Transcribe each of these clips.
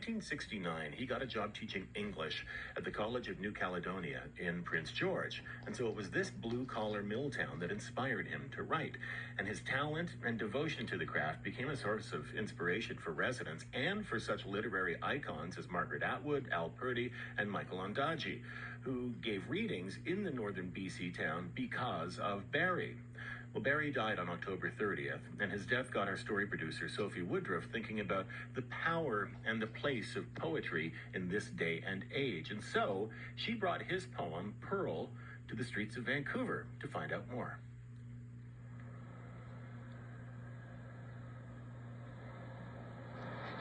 1969, he got a job teaching English at the College of New Caledonia in Prince George. And so it was this blue-collar mill town that inspired him to write. And his talent and devotion to the craft became a source of inspiration for residents and for such literary icons as Margaret Atwood, Al Purdy, and Michael Ondaatje, who gave readings in the northern BC town because of Barrie. Well, Barrie died on October 30th, and his death got our story producer, Sophie Woodruff, thinking about the power and the place of poetry in this day and age. And so she brought his poem, Pearl, to the streets of Vancouver to find out more.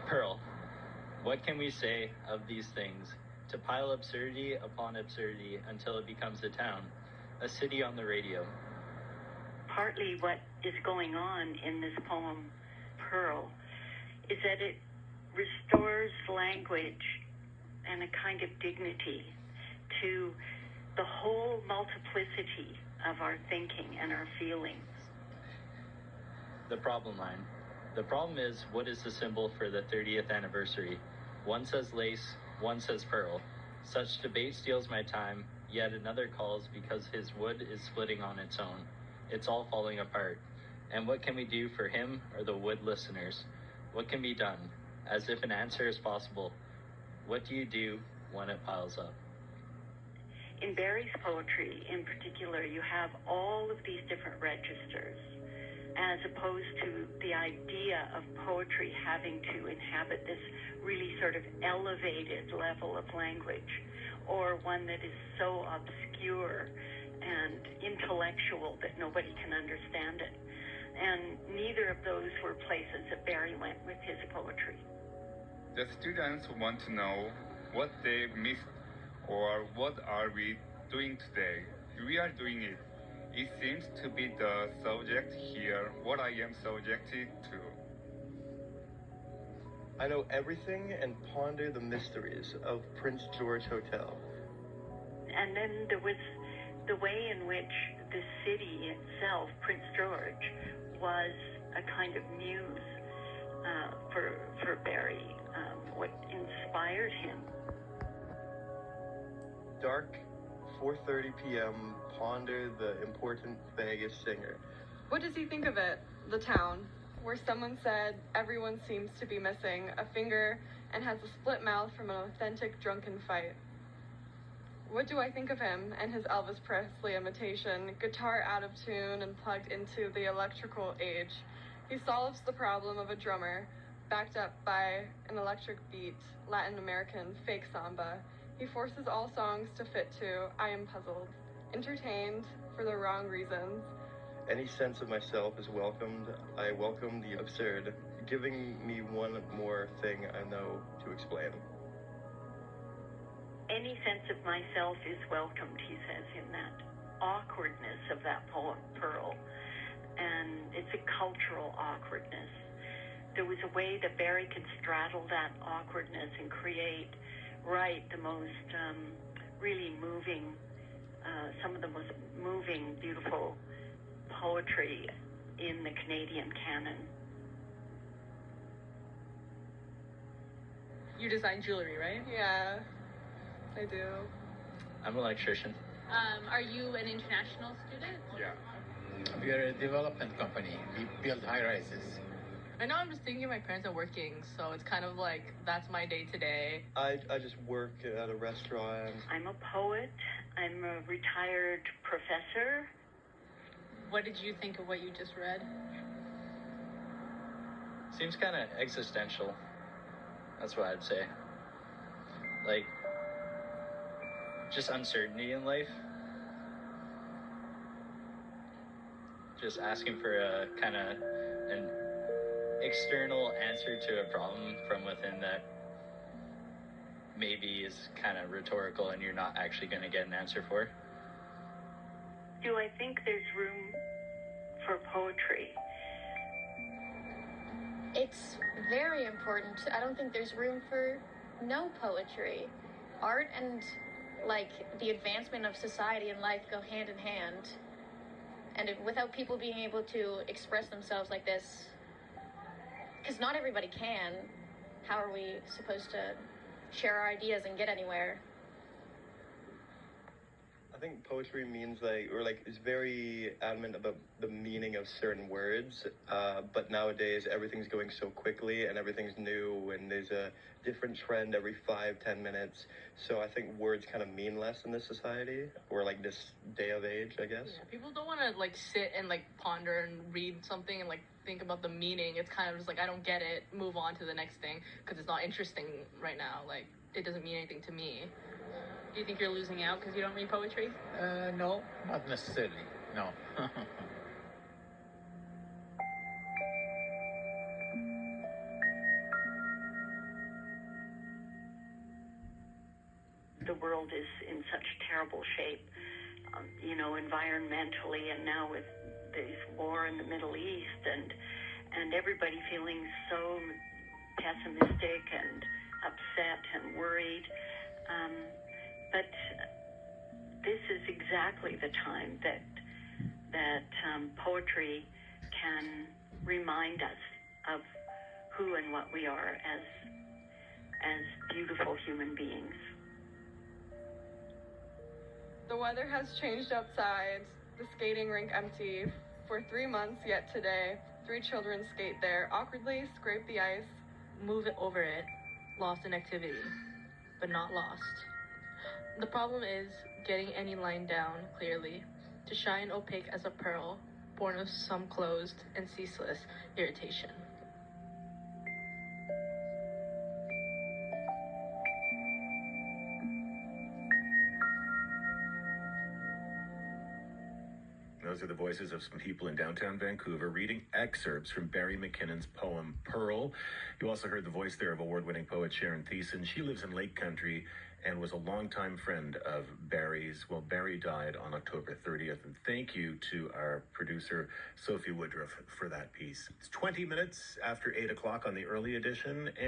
Pearl, what can we say of these things to pile absurdity upon absurdity until it becomes a town, a city on the radio? Partly what is going on in this poem, Pearl, is that it restores language and a kind of dignity to the whole multiplicity of our thinking and our feelings. The problem line. The problem is, what is the symbol for the 30th anniversary? One says lace, one says pearl. Such debate steals my time, yet another calls because his wood is splitting on its own. It's all falling apart. And what can we do for him or the wood listeners? What can be done? As if an answer is possible. What do you do when it piles up? In Barrie's poetry, in particular, you have all of these different registers, as opposed to the idea of poetry having to inhabit this really sort of elevated level of language, or one that is so obscure and intellectual that nobody can understand it. And neither of those were places that Barrie went with his poetry. The students want to know what they missed or what are we doing today. We are doing it. It seems to be the subject here, what I am subjected to. I know everything and ponder the mysteries of Prince George Hotel. And then there was the way in which the city itself, Prince George, was a kind of muse for Barrie, what inspired him. Dark, 4:30 p.m., ponder the important Vegas singer. What does he think of it, the town, where someone said everyone seems to be missing a finger and has a split mouth from an authentic drunken fight? What do I think of him and his Elvis Presley imitation, guitar out of tune and plugged into the electrical age? He solves the problem of a drummer, backed up by an electric beat, Latin American fake samba. He forces all songs to fit to I Am Puzzled, entertained for the wrong reasons. Any sense of myself is welcomed. I welcome the absurd, giving me one more thing I know to explain. Any sense of myself is welcomed, he says, in that awkwardness of that poem, Pearl. And it's a cultural awkwardness. There was a way that Barrie could straddle that awkwardness and write the most really moving, some of the most moving, beautiful poetry in the Canadian canon. You design jewelry, right? Yeah, I do. I'm an electrician. Are you an international student? Yeah. We are a development company. We build high-rises. Right now I'm just thinking my parents are working, so it's kind of like that's my day today. I just work at a restaurant. I'm a poet. I'm a retired professor. What did you think of what you just read? Seems kind of existential. That's what I'd say. Like, just uncertainty in life. Just asking for a kind of an external answer to a problem from within that maybe is kind of rhetorical and you're not actually going to get an answer for. Do I think there's room for poetry? It's very important. I don't think there's room for no poetry. Art and like the advancement of society and life go hand in hand. And without people being able to express themselves like this, because not everybody can, how are we supposed to share our ideas and get anywhere? I think poetry means is very adamant about the meaning of certain words, but nowadays everything's going so quickly and everything's new and there's a different trend every 5-10 minutes. So I think words kind of mean less in this society, or like this day of age, I guess. Yeah, people don't want to like sit and like ponder and read something and like think about the meaning. It's kind of just like, I don't get it, move on to the next thing because it's not interesting right now. Like, it doesn't mean anything to me. Do you think you're losing out because you don't read poetry? No, not necessarily. No. The world is in such terrible shape, environmentally, and now with this war in the Middle East, and everybody feeling so pessimistic and upset and worried. But this is exactly the time that poetry can remind us of who and what we are as beautiful human beings. The weather has changed outside, the skating rink empty for 3 months, yet today 3 children skate there, awkwardly scrape the ice, Move it over it, lost in activity, but not lost. The problem is getting any line down clearly, to shine opaque as a pearl, born of some closed and ceaseless irritation. Those are the voices of some people in downtown Vancouver reading excerpts from Barry McKinnon's poem Pearl. You also heard the voice there of award-winning poet Sharon Thiessen. She lives in Lake Country and was a longtime friend of Barry's. Well, Barry died on October 30th. And thank you to our producer, Sophie Woodruff, for that piece. It's 20 minutes after 8 o'clock on the early edition. And